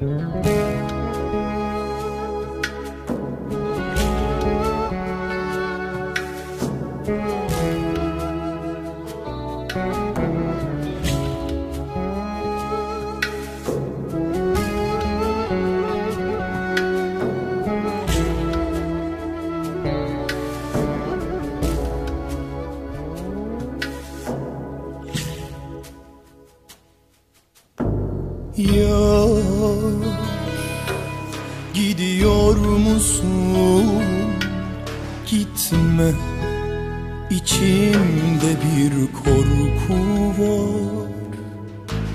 Yar, gidiyor musun? Gitme, içimde bir korku var.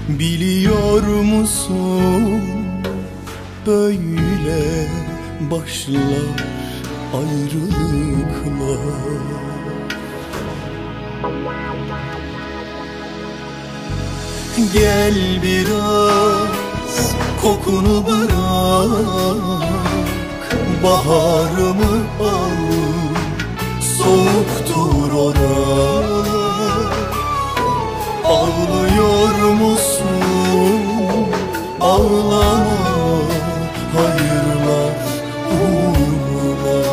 Biliyor musun? Böyle başlar ayrılıklar. Gel biraz kokunu bırak, baharımı al, soğuktur oralar. Ağlıyor musun? Ağlama, hayırlar uğruna.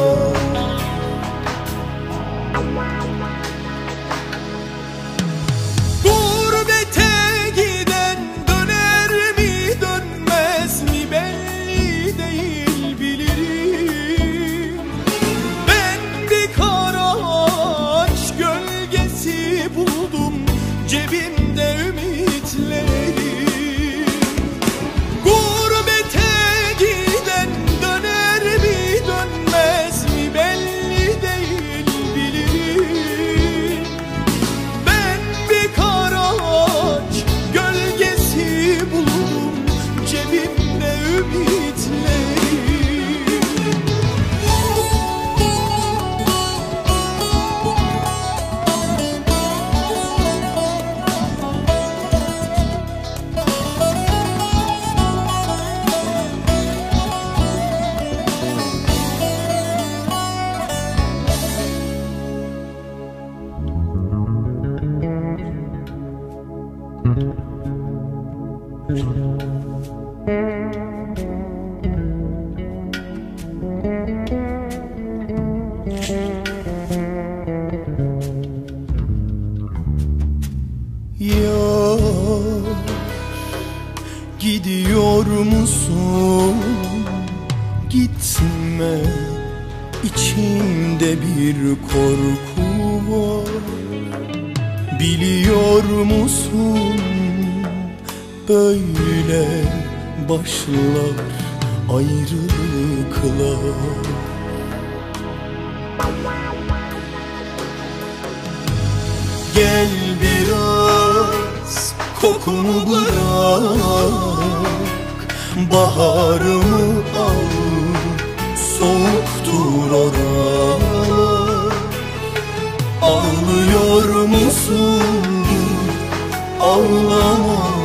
Cebimde ümitlerim. Gurbete giden döner mi dönmez mi belli değil bilirim. Ben bir kara ağaç gölgesi buldum cebimde ümitlerim. Yar, gidiyor musun? Gitme, içimde bir korku var. Biliyor musun? Böyle başlar ayrılıklar. Gel biraz kokunu bırak, baharımı al, soğuktur oralar. Ağlıyor musun? Ağlama,